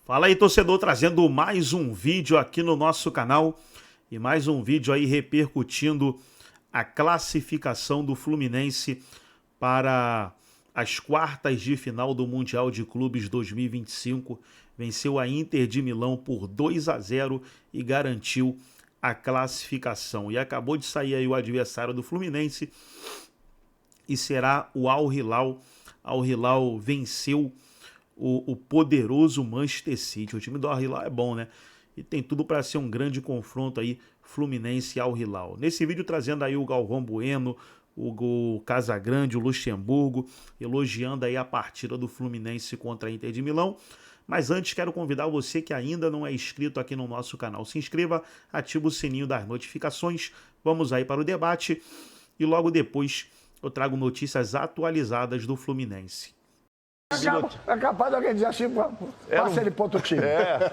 Fala aí, torcedor, trazendo mais um vídeo aqui no nosso canal e mais um vídeo aí repercutindo a classificação do Fluminense para as quartas de final do Mundial de Clubes 2025. Venceu a Inter de Milão por 2-0 e garantiu a classificação. E acabou de sair aí o adversário do Fluminense e será o Al Hilal. Al Hilal venceu o poderoso Manchester City. O time do Al Hilal é bom, né? E tem tudo para ser um grande confronto aí, Fluminense e Al Hilal. Nesse vídeo trazendo aí o Galvão Bueno, o Casagrande, o Luxemburgo, elogiando aí a partida do Fluminense contra a Inter de Milão. Mas antes quero convidar você que ainda não é inscrito aqui no nosso canal. Se inscreva, ativa o sininho das notificações. Vamos aí para o debate e logo depois eu trago notícias atualizadas do Fluminense. É capaz de alguém dizer assim, passa ele para outro time.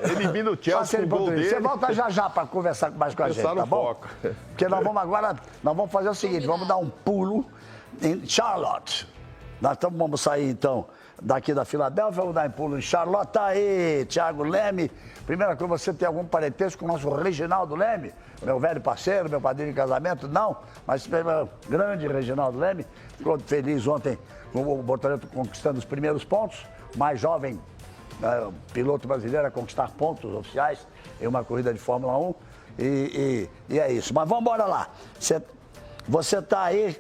Elimina o Chelsea com o gol dele. Você volta já para conversar mais com a gente, tá bom? Foco. Porque nós vamos fazer o seguinte, vamos dar um pulo em Charlotte. Vamos sair então daqui da Filadélfia, vamos dar um pulo em Charlotte. Tá aí, Thiago Leme. Primeira coisa, você tem algum parentesco com o nosso Reginaldo Leme? Meu velho parceiro, meu padrinho de casamento? Não, mas meu grande Reginaldo Leme. Ficou feliz ontem com o Botafogo conquistando os primeiros pontos. Mais jovem piloto brasileiro a conquistar pontos oficiais em uma corrida de Fórmula 1. E é isso. Mas vamos embora lá. Você está aí,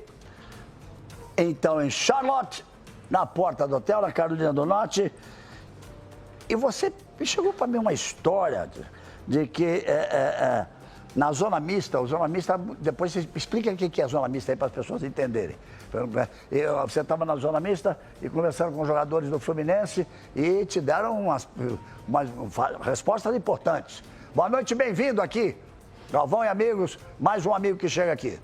então, em Charlotte, na porta do hotel, na Carolina do Norte. E você chegou para mim uma história de que na zona mista, depois você explica o que é a zona mista aí para as pessoas entenderem. Você estava na zona mista e conversando com os jogadores do Fluminense e te deram umas respostas importantes. Boa noite, bem-vindo aqui, Galvão e amigos, mais um amigo que chega aqui.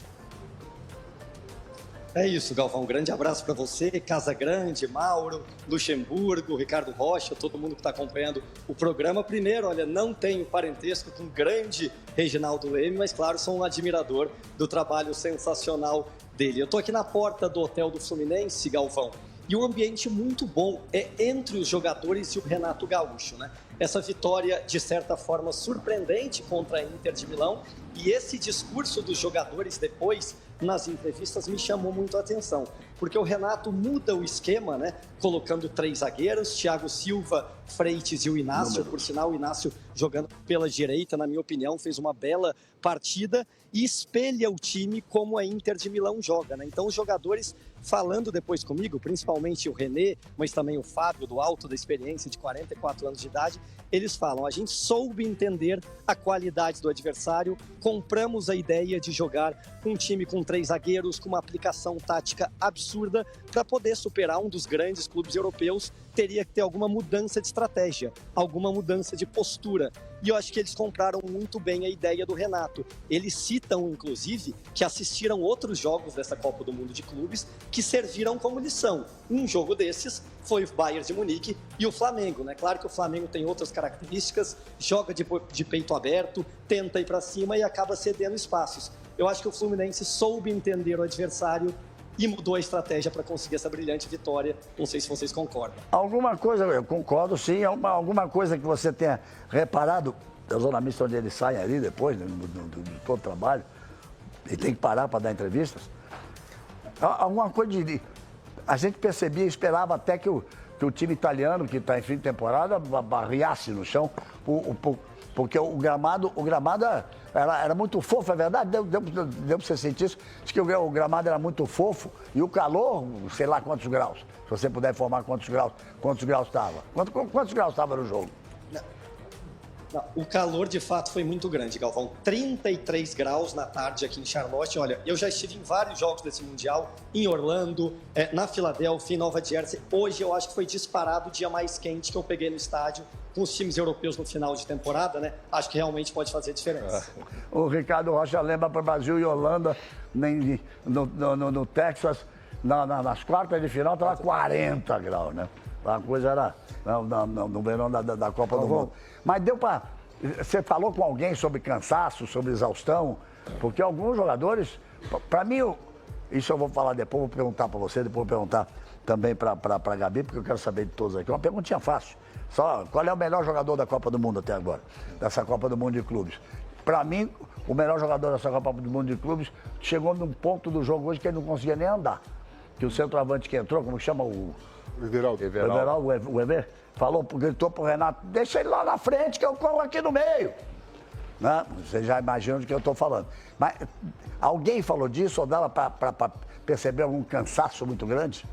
É isso, Galvão. Um grande abraço para você, Casagrande, Mauro, Luxemburgo, Ricardo Rocha, todo mundo que está acompanhando o programa. Primeiro, olha, não tenho parentesco com o grande Reginaldo Leme, mas, claro, sou um admirador do trabalho sensacional dele. Eu estou aqui na porta do hotel do Fluminense, Galvão, e um ambiente muito bom é entre os jogadores e o Renato Gaúcho, né? Essa vitória, de certa forma, surpreendente contra a Inter de Milão, e esse discurso dos jogadores depois, nas entrevistas, me chamou muito a atenção, porque o Renato muda o esquema, né? Colocando 3 zagueiros, Thiago Silva, Freitas e o Inácio. Por sinal, o Inácio jogando pela direita, na minha opinião, fez uma bela partida e espelha o time como a Inter de Milão joga, né? Então, os jogadores falando depois comigo, principalmente o René, mas também o Fábio, do alto da experiência, de 44 anos de idade, eles falam, a gente soube entender a qualidade do adversário, compramos a ideia de jogar um time com 3 zagueiros, com uma aplicação tática absurda, para poder superar um dos grandes clubes europeus, teria que ter alguma mudança de estratégia, alguma mudança de postura. E eu acho que eles compraram muito bem a ideia do Renato. Eles citam, inclusive, que assistiram outros jogos dessa Copa do Mundo de Clubes que serviram como lição. Um jogo desses foi o Bayern de Munique e o Flamengo, né? Claro que o Flamengo tem outras características, joga de peito aberto, tenta ir para cima e acaba cedendo espaços. Eu acho que o Fluminense soube entender o adversário e mudou a estratégia para conseguir essa brilhante vitória. Não sei se vocês concordam. Alguma coisa, eu concordo sim, alguma coisa que você tenha reparado da zona mista onde eles saem ali depois, de todo o trabalho, e tem que parar para dar entrevistas. Alguma coisa de... A gente percebia, esperava até que o time italiano, que está em fim de temporada, barriasse no chão, porque o gramado era muito fofo, é verdade? Deu para você sentir isso? Diz que o gramado era muito fofo e o calor, sei lá quantos graus. Se você puder informar quantos graus estava. Quantos graus estava no jogo? Não, o calor, de fato, foi muito grande, Galvão. 33 graus na tarde aqui em Charlotte. Olha, eu já estive em vários jogos desse Mundial, em Orlando, na Filadélfia, em Nova Jersey. Hoje eu acho que foi disparado o dia mais quente que eu peguei no estádio com os times europeus no final de temporada, né? Acho que realmente pode fazer diferença. O Ricardo Rocha lembra para o Brasil e Holanda, no Texas, nas quartas de final, estava 40 graus, né? A coisa era no verão da Copa do Mundo. Mas deu para... Você falou com alguém sobre cansaço, sobre exaustão? Porque alguns jogadores... Para mim, isso eu vou falar depois, vou perguntar para você, depois vou perguntar também para a Gabi, porque eu quero saber de todos aqui. Uma perguntinha fácil. Só, qual é o melhor jogador da Copa do Mundo até agora? Dessa Copa do Mundo de Clubes? Para mim, o melhor jogador dessa Copa do Mundo de Clubes chegou num ponto do jogo hoje que ele não conseguia nem andar. Que o centroavante que entrou, como chama o Everaldo. o Ever, gritou pro Renato, deixa ele lá na frente que eu corro aqui no meio. Né? Vocês já imaginam do que eu estou falando. Mas alguém falou disso ou dava para perceber algum cansaço muito grande?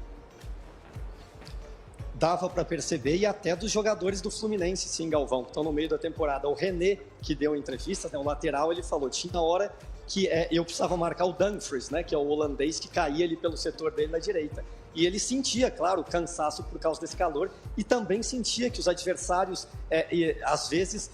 Dava para perceber, e até dos jogadores do Fluminense, sim, Galvão, que estão no meio da temporada. O René, que deu entrevista, né, o lateral, ele falou, tinha hora que eu precisava marcar o Dumfries, né, que é o holandês que caía ali pelo setor dele na direita. E ele sentia, claro, cansaço por causa desse calor e também sentia que os adversários, às vezes,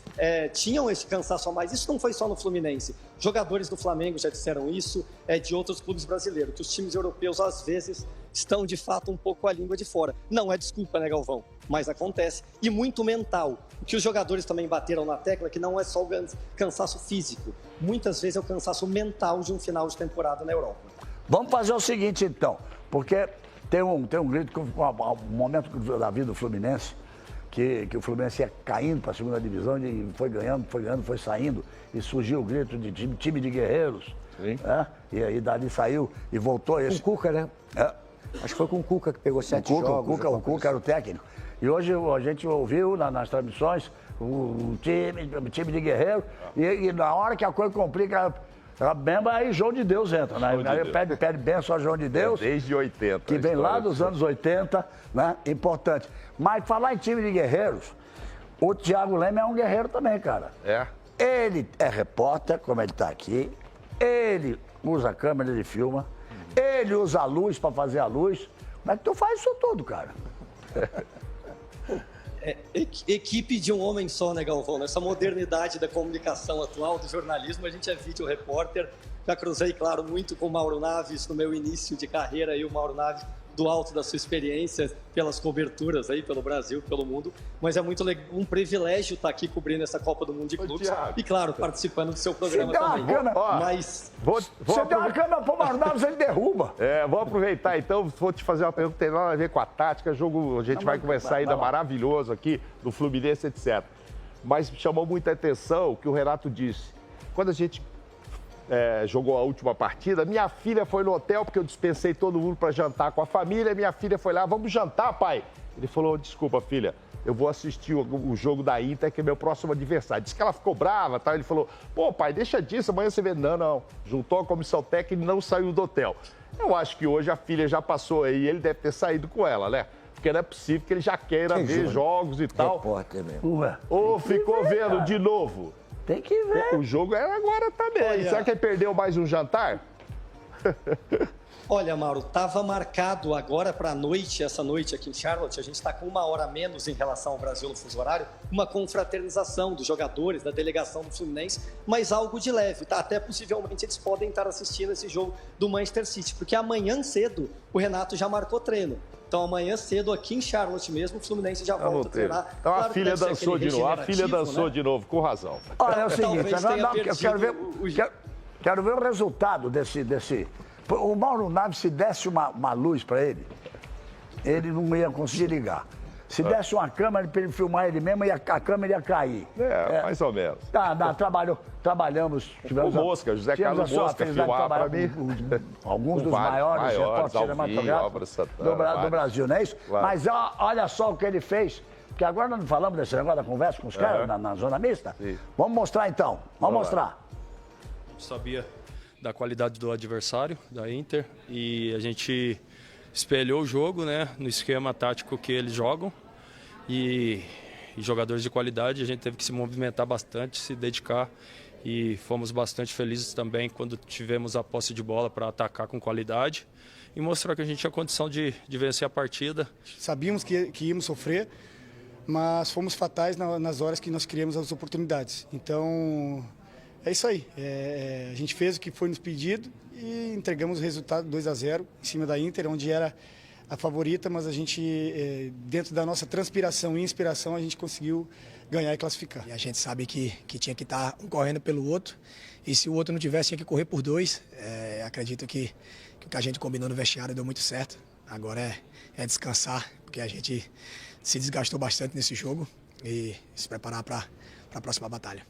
tinham esse cansaço a mais. Isso não foi só no Fluminense. Jogadores do Flamengo já disseram isso, de outros clubes brasileiros, que os times europeus, às vezes, estão, de fato, um pouco a língua de fora. Não é desculpa, né, Galvão? Mas acontece. E muito mental. O que os jogadores também bateram na tecla, que não é só o cansaço físico. Muitas vezes é o cansaço mental de um final de temporada na Europa. Vamos fazer o seguinte, então, porque tem um grito que um momento da vida do Fluminense, que o Fluminense ia caindo para a segunda divisão e foi ganhando, foi saindo, e surgiu o grito de time de guerreiros. E aí dali saiu e voltou esse. Com o Cuca, né? Acho que foi com o Cuca que pegou 7 jogos. O Cuca era o técnico. E hoje a gente ouviu nas transmissões o time de guerreiro, e na hora que a coisa complica, mesmo aí João de Deus entra, né? Aí pede benção a João de Deus. Desde 80. Que vem lá dos anos 80, né? Importante. Mas falar em time de guerreiros, o Thiago Leme é um guerreiro também, cara. Ele é repórter, como ele está aqui, ele usa a câmera, ele filma, ele usa a luz para fazer a luz. Como é que tu faz isso tudo, cara? Equipe de um homem só, né, Galvão? Nessa modernidade da comunicação atual, do jornalismo, a gente é vídeo repórter. Já cruzei, claro, muito com o Mauro Naves no meu início de carreira, e o Mauro Naves do alto da sua experiência, pelas coberturas aí pelo Brasil, pelo mundo, mas é muito legal, um privilégio estar aqui cobrindo essa Copa do Mundo de Clubes e, claro, participando do seu programa também. Você deu uma câmera pro Mauro Naves, ele derruba. Vou aproveitar então, vou te fazer uma pergunta que tem nada a ver com a tática, jogo, a gente vai conversar ainda maravilhoso aqui, do Fluminense, etc. Mas chamou muita atenção o que o Renato disse. Quando a gente jogou a última partida, minha filha foi no hotel porque eu dispensei todo mundo para jantar com a família, minha filha foi lá, vamos jantar, pai? Ele falou, desculpa, filha, eu vou assistir o jogo da Inter, que é meu próximo adversário. Disse que ela ficou brava, tá? Ele falou, pô, pai, deixa disso, amanhã você vê. Não, juntou a comissão técnica e não saiu do hotel. Eu acho que hoje a filha já passou aí, ele deve ter saído com ela, né? Porque não é possível que ele já queira ver jogos e tal. Repórter mesmo. Ou ficou vendo de novo? Tem que ver. O jogo é agora também. Olha, será que ele perdeu mais um jantar? Olha, Mauro, estava marcado agora para a noite, essa noite aqui em Charlotte, a gente está com 1 hora a menos em relação ao Brasil no fuso horário, uma confraternização dos jogadores, da delegação do Fluminense, mas algo de leve, tá? Até possivelmente eles podem estar assistindo esse jogo do Manchester City, porque amanhã cedo o Renato já marcou treino. Então, amanhã cedo, aqui em Charlotte mesmo, o Fluminense já volta a treinar. Então, claro, a filha dançou de novo. A filha dançou de novo, com razão. Olha, é o seguinte, agora eu quero ver o resultado desse... O Mauro Naves, se desse uma luz para ele, ele não ia conseguir ligar. Se desse uma câmera para ele filmar ele mesmo, a câmera ia cair. Mais ou menos. Trabalhamos. O Mosca, José Carlos Mosca, filmar para mim. Alguns dos maiores repórteres cinematográficos do Brasil, não é isso? Claro. Mas olha só o que ele fez. Porque agora nós não falamos desse negócio da conversa com os caras na zona mista. Sim. Vamos mostrar então. Vamos mostrar. Sabia da qualidade do adversário, da Inter, e a gente espelhou o jogo, né, no esquema tático que eles jogam, e jogadores de qualidade, a gente teve que se movimentar bastante, se dedicar, e fomos bastante felizes também quando tivemos a posse de bola para atacar com qualidade e mostrar que a gente tinha condição de vencer a partida. Sabíamos que íamos sofrer, mas fomos fatais nas horas que nós criamos as oportunidades. Então, é isso aí. A gente fez o que foi nos pedido e entregamos o resultado 2-0 em cima da Inter, onde era a favorita, mas a gente, dentro da nossa transpiração e inspiração, a gente conseguiu ganhar e classificar. E a gente sabe que tinha que estar um correndo pelo outro, e se o outro não tivesse, tinha que correr por 2. Acredito que o que a gente combinou no vestiário deu muito certo. Agora é descansar, porque a gente se desgastou bastante nesse jogo e se preparar para a próxima batalha.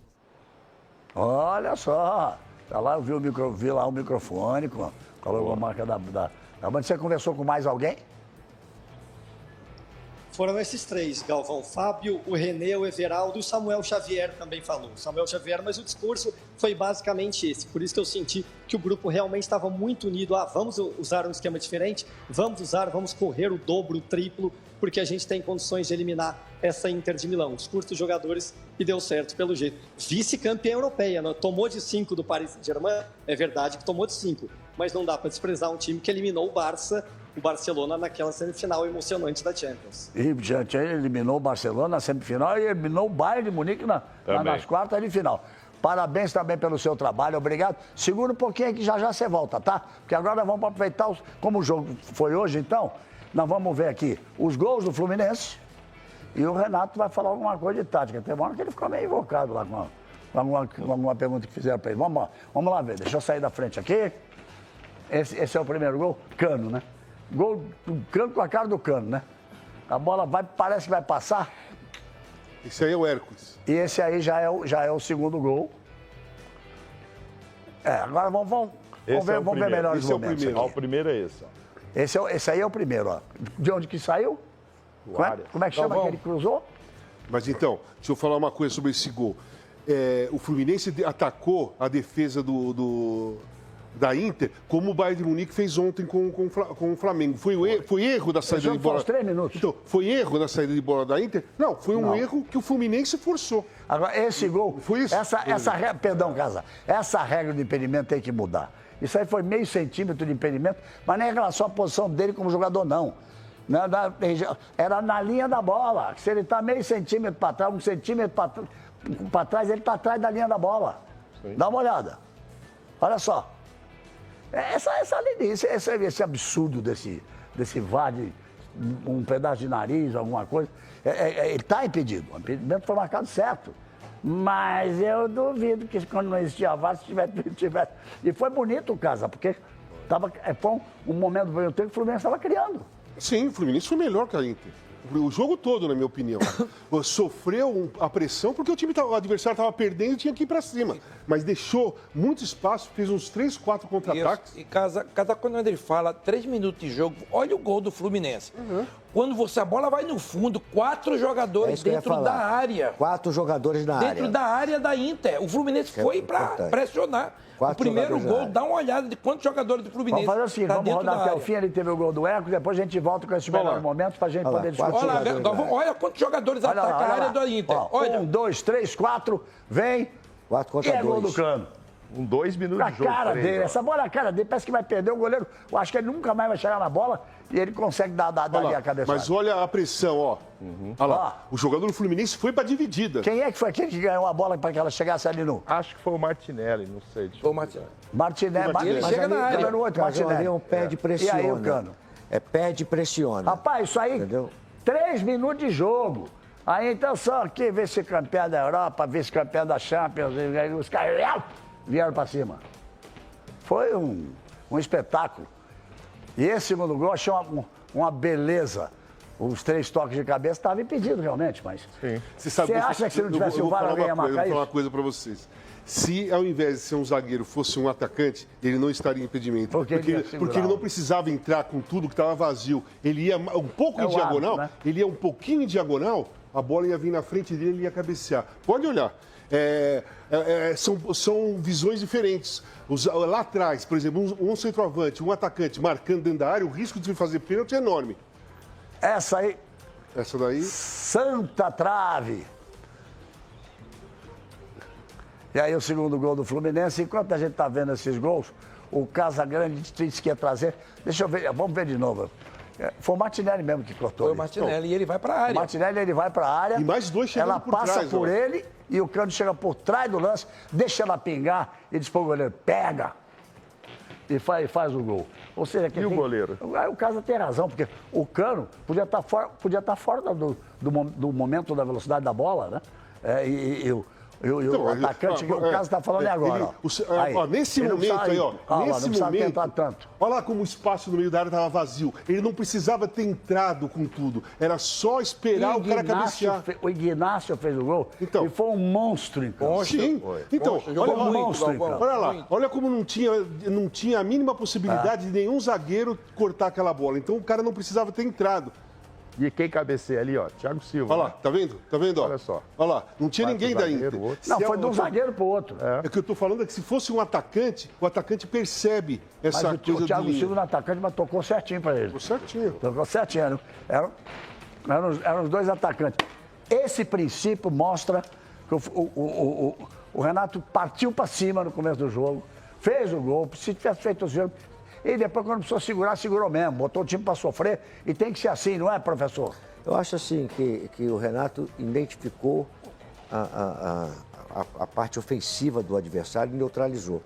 Olha só, tá lá, eu vi lá o microfone, colocou a marca da banda. Você conversou com mais alguém? Foram esses 3, Galvão, Fábio, o Renê, o Everaldo e o Samuel Xavier também falou. Samuel Xavier, mas o discurso foi basicamente esse. Por isso que eu senti que o grupo realmente estava muito unido. Vamos usar um esquema diferente, vamos correr o dobro, o triplo, porque a gente tem condições de eliminar essa Inter de Milão. Discurso dos jogadores e deu certo pelo jeito. Vice-campeã europeia, né? Tomou de 5 do Paris Saint-Germain, é verdade que tomou de 5, mas não dá para desprezar um time que eliminou o Barcelona naquela semifinal emocionante da Champions. E já eliminou o Barcelona na semifinal e eliminou o Bayern de Munique nas quartas de final. Parabéns também pelo seu trabalho, obrigado. Segura um pouquinho aí que já você volta, tá? Porque agora vamos aproveitar, como o jogo foi hoje, então, nós vamos ver aqui os gols do Fluminense e o Renato vai falar alguma coisa de tática. Tem uma hora que ele ficou meio invocado lá com alguma pergunta que fizeram para ele. Vamos lá ver, deixa eu sair da frente aqui. Esse é o primeiro gol, Cano, né? Gol do Cano com a cara do Cano, né? A bola parece que vai passar. Esse aí é o Hércules. E esse aí já é o segundo gol. Agora vamos ver melhor os momentos. O primeiro é esse, ó. Esse aí é o primeiro, ó. De onde que saiu? Como é que chama que ele cruzou? Mas então, deixa eu falar uma coisa sobre esse gol. O Fluminense atacou a defesa da Inter, como o Bayern de Munique fez ontem com o Flamengo. Foi erro da saída de bola. 3 minutos. Então, foi erro da saída de bola da Inter? Não, foi um erro que o Fluminense forçou. Agora, esse gol, foi isso? Perdão, Casa, essa regra de impedimento tem que mudar. Isso aí foi meio centímetro de impedimento, mas não é em relação à posição dele como jogador, não. Era na linha da bola. Se ele está meio centímetro para trás, 1 centímetro para trás, ele está atrás da linha da bola. Sim. Dá uma olhada. Olha só. Esse absurdo desse VAR de um pedaço de nariz, alguma coisa, ele está impedido. O impedimento foi marcado certo. Mas eu duvido que quando não existia VAR, se tivesse. E foi bonito o caso, porque foi um momento do primeiro tempo que o Fluminense estava criando. Sim, o Fluminense foi melhor que a Inter. O jogo todo, na minha opinião. Sofreu a pressão porque o adversário estava perdendo e tinha que ir para cima. Mas deixou muito espaço, fez uns 3, 4 contra-ataques. E quando ele fala 3 minutos de jogo, olha o gol do Fluminense. Quando a bola vai no fundo, 4 jogadores dentro da área. 4 jogadores na área. Dentro da área da Inter. O Fluminense foi para pressionar. O primeiro gol, dá uma olhada de quantos jogadores do Fluminense. Vamos fazer o seguinte, vamos rodar até o fim. Ele teve o gol do Eco, depois a gente volta com esses melhores momentos para a gente poder discutir. Olha quantos jogadores atacam a área da Inter. 1, 2, 3, 4, vem. 4 contra 2. E é gol do Cano. 2 minutos de jogo. Cara dele, essa bola na cara dele, parece que vai perder o goleiro. Eu acho que ele nunca mais vai chegar na bola e ele consegue dar ali a cabeça. Mas olha a pressão, ó. Olha lá. O jogador do Fluminense foi pra dividida. Quem é que foi aquele que ganhou a bola para que ela chegasse ali no... Acho que foi o Martinelli, não sei. Foi o Martinelli. Ele chega na área. Ali é um perde e pressiona. E aí o Cano? Perde e pressiona. Rapaz, isso aí, entendeu? 3 minutos de jogo. Aí então só aqui, vice-campeão da Europa, vice-campeão da Champions, os caras vieram pra cima. Foi um espetáculo. E esse segundo gol, achei uma beleza. Os 3 toques de cabeça estavam impedidos realmente, mas... Sim. Você acha que se não tivesse o VAR, alguém ia marcar isso? Eu vou falar uma coisa pra vocês. Se ao invés de ser um zagueiro fosse um atacante, ele não estaria em impedimento. Porque ele não precisava entrar com tudo que estava vazio. Ele ia um pouco em diagonal, né? Ele ia um pouquinho em diagonal, a bola ia vir na frente dele e ele ia cabecear. Pode olhar. São visões diferentes. Lá atrás, por exemplo, um centroavante, um atacante marcando dentro da área, o risco de fazer pênalti é enorme. Essa daí. Santa trave. E aí o segundo gol do Fluminense. Enquanto a gente está vendo esses gols, o Casagrande disse que ia trazer. Deixa eu ver, vamos ver de novo. Foi o Martinelli mesmo que cortou. Foi o Martinelli e ele vai para a área. O Martinelli, ele vai para a área. E mais 2 chegando por trás. Ela passa por ele e o Cano chega por trás do lance, deixa ela pingar e diz para o goleiro, pega! E faz o gol. Ou seja, o goleiro? Aí o Casa tem razão, porque o Cano podia estar fora do momento da velocidade da bola, né? O atacante, o caso está falando agora. Nesse momento aí, nesse momento, tanto. olha lá como o espaço no meio da área estava vazio. Ele não precisava ter entrado com tudo. Era só esperar o cara cabecear. O Ignacio fez o gol e foi um monstro, então. Sim. Então, olha lá. Olha como não tinha a mínima possibilidade de nenhum zagueiro cortar aquela bola. Então o cara não precisava ter entrado. E quem cabeceia ali, ó? Thiago Silva. Olha lá, tá vendo? Tá vendo? Olha só. Olha lá, não tinha ninguém da Inter. Não, foi de um zagueiro pro outro. O que eu tô falando é que se fosse um atacante, o atacante percebe essa coisa. Mas o Thiago Silva no atacante, mas tocou certinho pra ele. Tocou certinho. Tocou certinho. Eram os dois atacantes. Esse princípio mostra que o Renato partiu pra cima no começo do jogo, fez o gol, se tivesse feito o jogo. E depois, quando precisou segurar, segurou mesmo. Botou o time para sofrer. E tem que ser assim, não é, professor? Eu acho assim que o Renato identificou a parte ofensiva do adversário e neutralizou.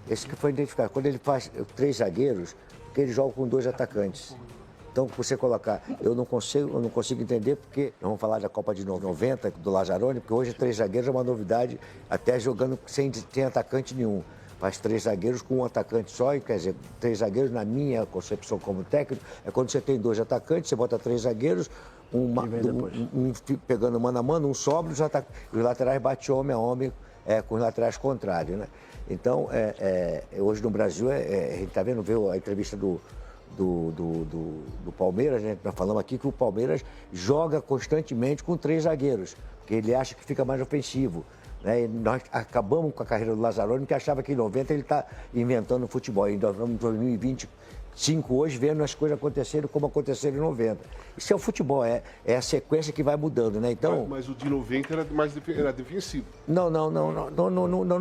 Esse que foi identificado. Quando ele faz 3 zagueiros, porque ele joga com 2 atacantes. Então, você colocar, eu não consigo entender, porque nós vamos falar da Copa de 90, do Lazzaroni, porque hoje 3 zagueiros é uma novidade, até jogando sem atacante nenhum. Faz 3 zagueiros com um atacante só, e quer dizer, 3 zagueiros, na minha concepção como técnico, é quando você tem 2 atacantes, você bota 3 zagueiros, um pegando mano a mano, um sobra, os laterais bate homem a homem com os laterais contrários, né? Então, hoje no Brasil, a gente está vendo, viu a entrevista do Palmeiras, né? Nós falamos aqui que o Palmeiras joga constantemente com 3 zagueiros, porque ele acha que fica mais ofensivo. Né? Nós acabamos com a carreira do Lazzaroni, que achava que em 90 ele está inventando futebol. E nós estamos em 2025 hoje, vendo as coisas acontecerem como aconteceram em 90. Isso é o futebol, é a sequência que vai mudando, né? Então, mas o de 90 era defensivo. Não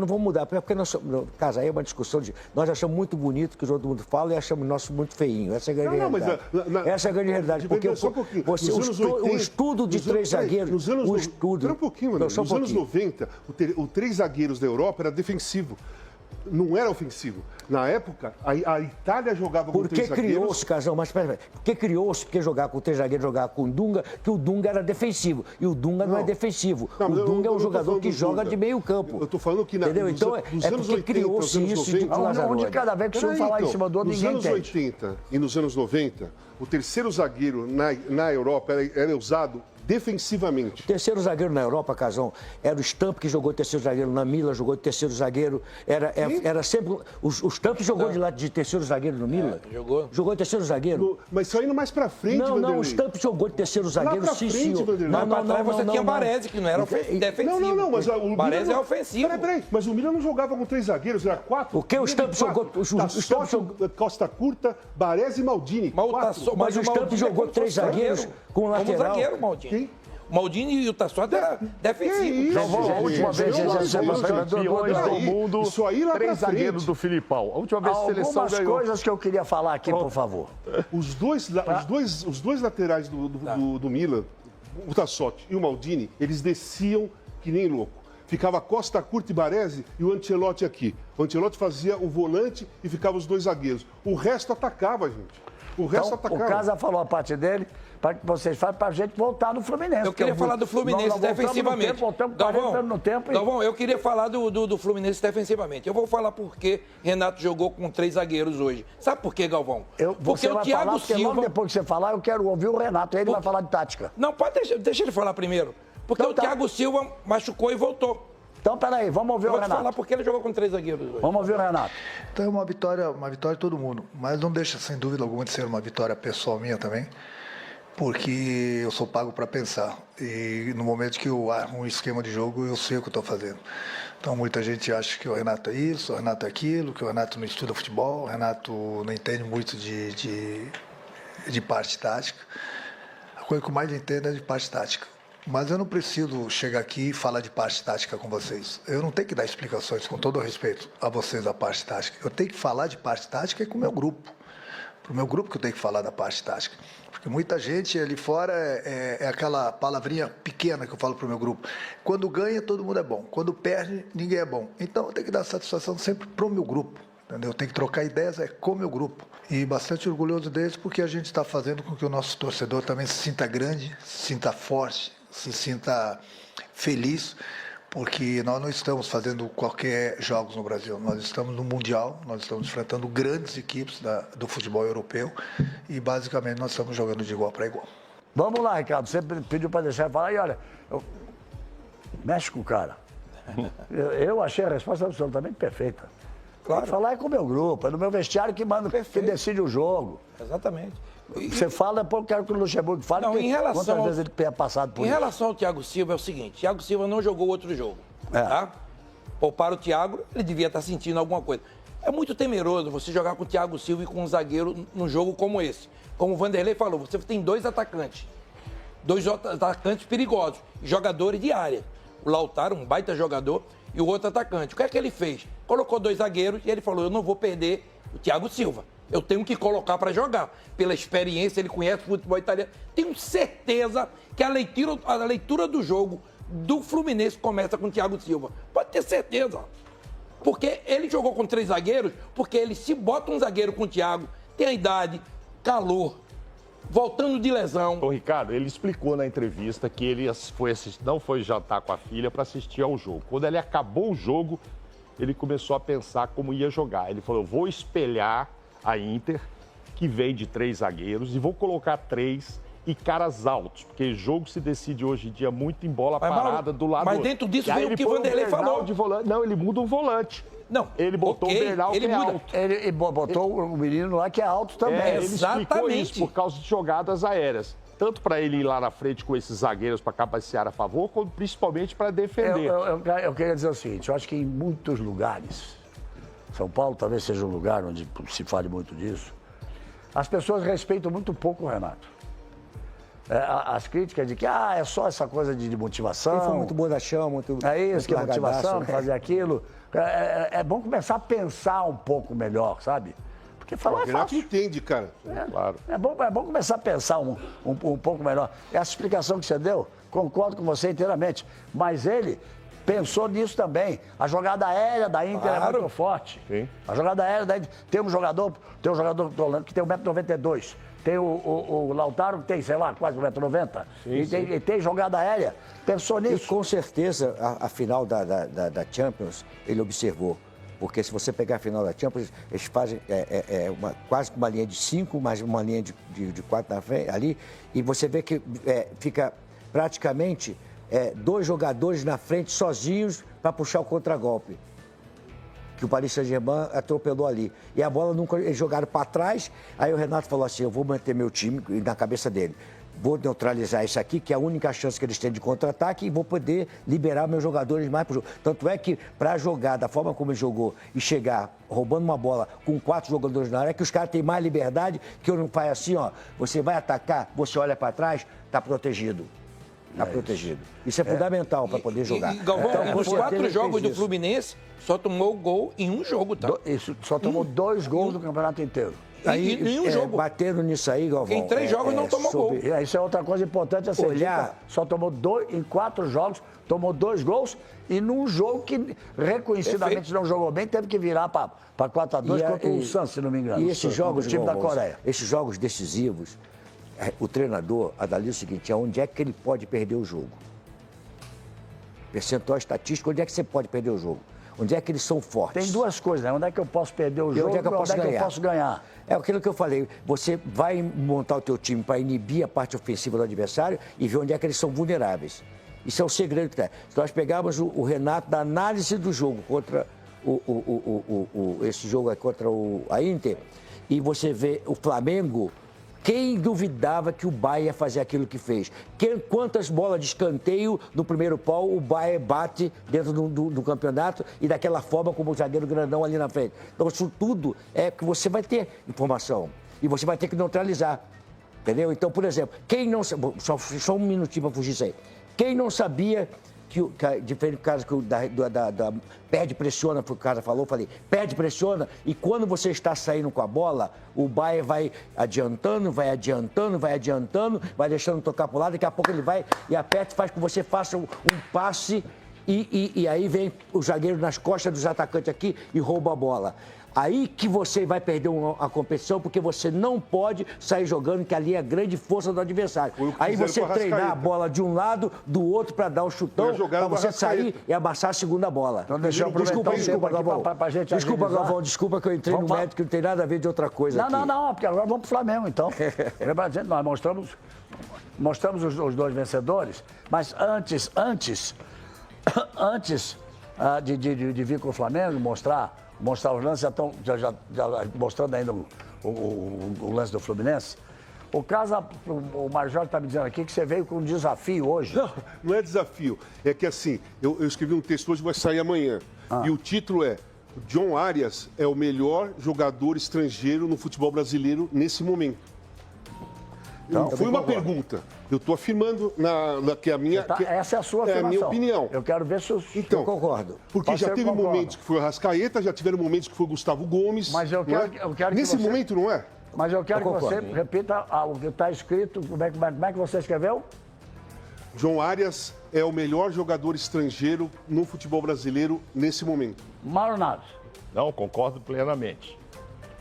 vamos mudar, porque nós, caso aí é uma discussão nós achamos muito bonito que todo mundo fala e achamos nosso muito feinho. Essa é a grande realidade. Essa é a grande realidade, porque o estudo de 3 zagueiros, Espera um pouquinho, mano. Nos anos 90, o 3 zagueiros da Europa era defensivo. Não era ofensivo. Na época, a Itália jogava com 3 zagueiros. Porque criou-se, Casão, mas peraí. Porque criou-se, porque jogar com 3 zagueiros, jogar com o Dunga, que o Dunga era defensivo. E o Dunga não é defensivo. O Dunga é um jogador que joga de meio campo. Eu tô falando que entendeu? Então, porque criou-se isso de Um de cada vez que o senhor falar em cima do outro, ninguém entende. Nos anos 80 e nos anos 90, o terceiro zagueiro na Europa era usado defensivamente. O terceiro zagueiro na Europa, Casão, era o Stamp que jogou de terceiro zagueiro na Milan, jogou de terceiro zagueiro. Era sempre. O Stamp jogou de lado de terceiro zagueiro no Milan? Jogou de terceiro zagueiro? Mas só indo mais pra frente, Não, o Stamp jogou de terceiro zagueiro, sim, senhor. Não, você tinha Baresi, que não era defensivo. Não, mas o Baresi é ofensivo. Peraí, mas o Milan não jogava com 3 zagueiros, era 4. O que o Stamp jogou? Costa Curta, Baresi e Maldini. Mas o Stamp jogou 3 zagueiros com o lateral. Como zagueiro, Maldini. O Maldini e o Tassotti era defensivo. A última vez que a seleção do mundo, 3 zagueiros do Filipão. A última vez que a seleção ganhou. Algumas coisas que eu queria falar aqui, por favor. Os dois laterais do Milan, o Tassotti e o Maldini, eles desciam que nem louco. Ficava Costa Curta e Baresi e o Ancelotti aqui. O Ancelotti fazia o volante e ficava os 2 zagueiros. O resto atacava, gente. O Casa falou a parte dele, para que vocês falem, para a gente voltar no Fluminense. Eu queria falar do Fluminense defensivamente. Voltamos 40 anos no tempo. Galvão, eu queria falar do Fluminense defensivamente. Eu vou falar por que Renato jogou com 3 zagueiros hoje. Sabe por quê, Galvão? Porque o Thiago Silva... Logo depois que você falar, eu quero ouvir o Renato. Ele vai falar de tática. Não, deixa ele falar primeiro. Porque o Thiago Silva machucou e voltou. Então, peraí, vamos ouvir o Renato. Vou te falar porque ele jogou com 3 zagueiros hoje. Vamos ouvir o Renato. Então é uma vitória de todo mundo. Mas não deixa, sem dúvida alguma, de ser uma vitória pessoal minha também. Porque eu sou pago para pensar. E no momento que eu armo um esquema de jogo, eu sei o que eu estou fazendo. Então muita gente acha que o Renato é isso, o Renato é aquilo, que o Renato não estuda futebol, o Renato não entende muito de parte tática. A coisa que eu mais entendo é de parte tática. Mas eu não preciso chegar aqui e falar de parte tática com vocês. Eu não tenho que dar explicações, com todo o respeito a vocês, da parte tática. Eu tenho que falar de parte tática com o meu grupo. Para o meu grupo que eu tenho que falar da parte tática. Porque muita gente ali fora é aquela palavrinha pequena que eu falo para o meu grupo. Quando ganha, todo mundo é bom. Quando perde, ninguém é bom. Então eu tenho que dar satisfação sempre para o meu grupo. Entendeu? Eu tenho que trocar ideias com o meu grupo. E bastante orgulhoso deles porque a gente está fazendo com que o nosso torcedor também se sinta grande, se sinta forte, se sinta feliz porque nós não estamos fazendo qualquer jogos no Brasil, nós estamos no Mundial, nós estamos enfrentando grandes equipes do futebol europeu e basicamente nós estamos jogando de igual para igual. Vamos lá, Ricardo, você pediu para deixar eu falar e olha, mexe com o cara. Eu achei a resposta absolutamente perfeita. Claro. Falar é com o meu grupo, é no meu vestiário que manda, que decide o jogo. Exatamente. Você fala, pô, eu quero que o Luxemburgo fale. Não, em relação quantas vezes ele tenha passado por isso. Em isso. relação ao Thiago Silva, é o seguinte: Thiago Silva não jogou outro jogo. Tá? Pouparam o Thiago, ele devia estar sentindo alguma coisa. É muito temeroso você jogar com o Thiago Silva e com um zagueiro num jogo como esse. Como o Vanderlei falou, você tem dois atacantes perigosos, jogadores de área. O Lautaro, um baita jogador, e o outro atacante. O que é que ele fez? Colocou dois zagueiros e ele falou, eu não vou perder o Thiago Silva. Eu tenho que colocar para jogar. Pela experiência, ele conhece o futebol italiano. Tenho certeza que a leitura do jogo do Fluminense começa com o Thiago Silva. Pode ter certeza. Porque ele jogou com 3 zagueiros, porque ele se bota um zagueiro com o Thiago, tem a idade, calor, voltando de lesão. Ô, Ricardo, ele explicou na entrevista que ele não foi jantar com a filha para assistir ao jogo. Quando ele acabou o jogo, ele começou a pensar como ia jogar. Ele falou, eu vou espelhar a Inter, que vem de 3 zagueiros, e vou colocar 3 e caras altos, porque o jogo se decide hoje em dia muito em bola parada do lado. Mas dentro disso vem o que o Vanderlei falou. De volante. Não, ele muda o volante. Não, ele botou o Bernal, que é alto. Ele botou o menino lá que é alto também. Ele explicou isso por causa de jogadas aéreas. Tanto para ele ir lá na frente com esses zagueiros para cabecear a favor, como principalmente para defender. Eu queria dizer o seguinte, eu acho que em muitos lugares, São Paulo talvez seja um lugar onde se fale muito disso, as pessoas respeitam muito pouco o Renato. As críticas de que é só essa coisa de motivação. Ele foi muito bonachão, muito... É isso, que é motivação, né? fazer aquilo. É bom começar a pensar um pouco melhor, sabe? Porque falar é fácil. Entende, cara. Claro. É bom começar a pensar um pouco melhor. Essa explicação que você deu, concordo com você inteiramente. Mas ele pensou nisso também. A jogada aérea da Inter é muito forte. Sim. A jogada aérea da Inter... Tem um jogador que tem 1,92 m. Tem o Lautaro, que tem, sei lá, quase 1,90 m. E tem jogada aérea. Pensou nisso. E com certeza, a final da Champions, ele observou. Porque se você pegar a final da Champions, eles fazem quase uma linha de 5, mais uma linha de 4 na frente, ali. E você vê que fica praticamente 2 jogadores na frente sozinhos para puxar o contragolpe. Que o Paris Saint-Germain atropelou ali. E a bola nunca... Eles jogaram para trás, aí o Renato falou assim, eu vou manter meu time na cabeça dele. Vou neutralizar isso aqui, que é a única chance que eles têm de contra-ataque, e vou poder liberar meus jogadores mais para o jogo. Tanto é que, para jogar da forma como ele jogou e chegar roubando uma bola com 4 jogadores na área, que os caras têm mais liberdade, que eu não faço assim, ó, você vai atacar, você olha para trás, está protegido. Está protegido. Isso é fundamental para poder jogar. Galvão, nos 4 jogos do Fluminense, só tomou gol em um jogo, tá? Isso, só tomou 2 gols no campeonato inteiro. Aí, nenhum jogo. Bateram nisso aí, Galvão. Em 3 jogos não tomou gol. Isso é outra coisa importante a ser dita. Só tomou 2, em 4 jogos, tomou 2 gols. E num jogo que reconhecidamente não jogou bem, teve que virar para 4-2 contra o Santos, se não me engano. E esses jogos, o time da Coreia. Esses jogos decisivos, o treinador analisa o seguinte, onde é que ele pode perder o jogo? Percentual estatístico, onde é que você pode perder o jogo? Onde é que eles são fortes? Tem 2 coisas, né? Onde é que eu posso perder o jogo e onde é que eu posso ganhar? É aquilo que eu falei, você vai montar o teu time para inibir a parte ofensiva do adversário e ver onde é que eles são vulneráveis. Isso é o segredo que tem. Se nós pegarmos o Renato da análise do jogo contra esse jogo contra a Inter, e você vê o Flamengo, quem duvidava que o Bahia ia fazer aquilo que fez? Quantas bolas de escanteio no primeiro pau o Bahia bate dentro do campeonato e daquela forma como o zagueiro grandão ali na frente? Então, isso tudo é que você vai ter informação e você vai ter que neutralizar, entendeu? Então, por exemplo, quem não... Só um minutinho para fugir isso aí. Quem não sabia que diferente do caso da perde, pressiona, foi o cara falou, falei, perde, pressiona, e quando você está saindo com a bola, o Bahia vai adiantando, vai deixando tocar para o lado, daqui a pouco ele vai e aperta e faz com que você faça um passe e aí vem o zagueiro nas costas dos atacantes aqui e rouba a bola. Aí que você vai perder a competição, porque você não pode sair jogando, que ali é a grande força do adversário. Aí você treinar a bola de um lado, do outro, para dar o chutão, para você sair e abaixar a segunda bola. Então deixa eu Desculpa, Galvão. Desculpa, Galvão, desculpa que eu entrei no mérito, que não tem nada a ver de outra coisa aqui. Não, porque agora vamos pro Flamengo, então. Nós mostramos os dois vencedores, mas antes de vir com o Flamengo, mostrar os lances, já mostrando ainda o lance do Fluminense. O Marjol está me dizendo aqui que você veio com um desafio hoje. Não é desafio. É que assim, eu escrevi um texto hoje, vai sair amanhã. E o título é: John Arias é o melhor jogador estrangeiro no futebol brasileiro nesse momento. Então, foi uma pergunta. Eu estou afirmando que a minha. Essa é a sua afirmação. É a minha opinião. Eu quero ver se eu concordo. Porque já teve momentos que foi o Arrascaeta, já tiveram momentos que foi o Gustavo Gomes. Mas eu quero que nesse momento, não é? Mas eu quero que você repita o que está escrito. Como é que você escreveu? John Arias é o melhor jogador estrangeiro no futebol brasileiro nesse momento. Mauro Naves. Não, concordo plenamente.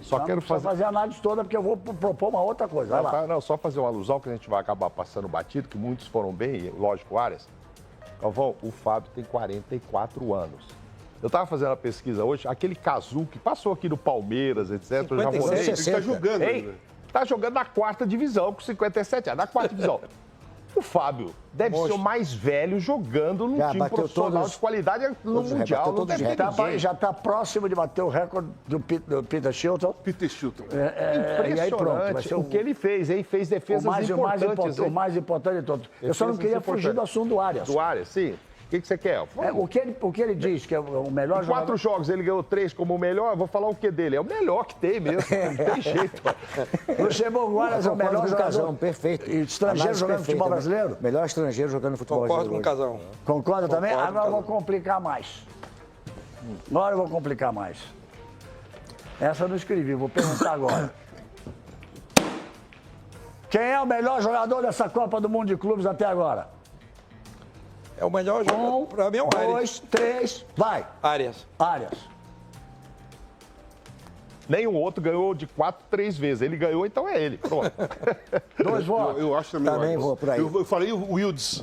Só quero fazer a análise toda, porque eu vou propor uma outra coisa. Vai lá. Não, só fazer uma alusão que a gente vai acabar passando batido, que muitos foram bem, lógico, Arias. Galvão, o Fábio tem 44 anos. Eu estava fazendo a pesquisa hoje, aquele Cazu que passou aqui do Palmeiras, etc. 56, eu já vou ele está jogando. Está jogando na 4ª divisão, com 57 anos, na 4ª divisão. O Fábio deve ser o mais velho jogando num time profissional de qualidade no Mundial. Não deve ter ninguém. Já está próximo de bater o recorde do Peter Shilton. E aí pronto. Vai ser o que ele fez, hein? Fez defesas importantes. O mais importante de todos. Eu só não queria fugir do assunto do Arias. Do Arias, sim. O que você quer? O que ele diz que é o melhor jogador... 4 jogos, ele ganhou 3 como o melhor, eu vou falar o que dele. É o melhor que tem mesmo, não tem jeito. Luxemburgo Arias é o melhor jogador. Perfeito. Estrangeiro jogando no futebol brasileiro? Melhor estrangeiro jogando no futebol brasileiro. Concordo com o Casão. Concorda também? Agora eu vou complicar mais. Essa eu não escrevi, vou perguntar agora. Quem é o melhor jogador dessa Copa do Mundo de Clubes até agora? É o melhor jogador. Para mim é o Arias. 2, 3, vai. Arias. Nenhum outro ganhou de 4, 3 vezes. Ele ganhou, então é ele. Pronto. 2 votos. Eu acho também vou por aí. Eu falei o Wilds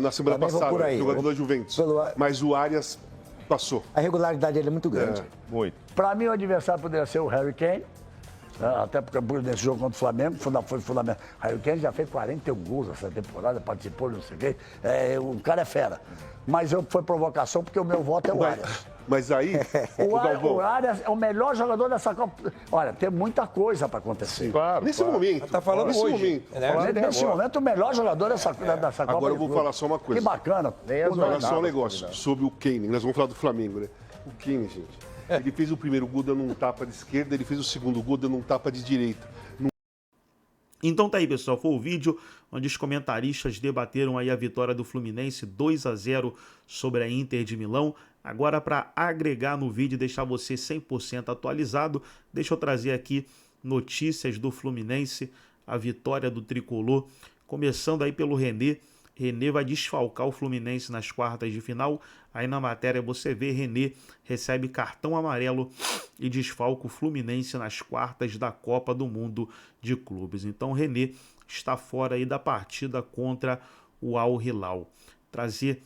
na semana passada, jogador da Juventus. Mas o Arias passou. A regularidade dele é muito grande. Muito. Para mim, o adversário poderia ser o Harry Kane. Até porque nesse jogo contra o Flamengo, foi fundamental. Harry Kane já fez 41 gols essa temporada, participou, não sei o quê. O cara é fera. Mas foi provocação porque o meu voto é o Arias. Mas aí, o Arias é o melhor jogador dessa Copa. Olha, tem muita coisa para acontecer. Claro, nesse momento. Está falando nesse hoje. Nesse momento, o melhor jogador dessa Copa. Agora eu vou falar só uma coisa. Que bacana. Vou falar só um negócio sobre o Kane. Nós vamos falar do Flamengo, né? O Kane, gente. Ele fez o primeiro gol dando um tapa de esquerda, ele fez o segundo gol dando um tapa de direita. Então tá aí, pessoal, foi o vídeo onde os comentaristas debateram aí a vitória do Fluminense 2-0 sobre a Inter de Milão. Agora, para agregar no vídeo e deixar você 100% atualizado, deixa eu trazer aqui notícias do Fluminense, a vitória do Tricolor, começando aí pelo René. René vai desfalcar o Fluminense nas quartas de final. Aí na matéria você vê René recebe cartão amarelo e desfalca o Fluminense nas quartas da Copa do Mundo de Clubes. Então René está fora aí da partida contra o Al Hilal. Trazer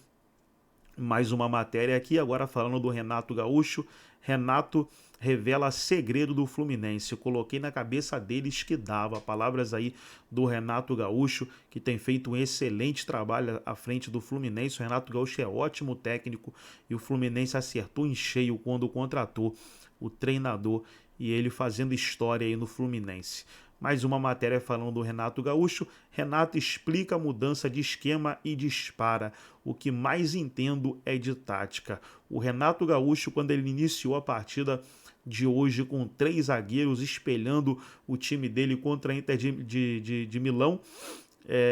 mais uma matéria aqui, agora falando do Renato Gaúcho. Renato revela segredo do Fluminense. Eu coloquei na cabeça deles que dava. Palavras aí do Renato Gaúcho, que tem feito um excelente trabalho à frente do Fluminense. O Renato Gaúcho é ótimo técnico e o Fluminense acertou em cheio quando contratou o treinador e ele fazendo história aí no Fluminense. Mais uma matéria falando do Renato Gaúcho. Renato explica a mudança de esquema e dispara. O que mais entendo é de tática. O Renato Gaúcho, quando ele iniciou a partida de hoje com 3 zagueiros espelhando o time dele contra a Inter de Milão,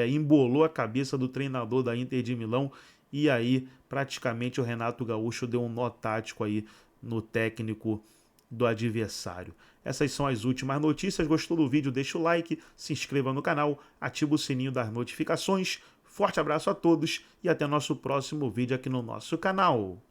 embolou a cabeça do treinador da Inter de Milão e aí praticamente o Renato Gaúcho deu um nó tático aí no técnico do adversário. Essas são as últimas notícias. Gostou do vídeo? Deixa o like, se inscreva no canal, ativa o sininho das notificações. Forte abraço a todos e até nosso próximo vídeo aqui no nosso canal.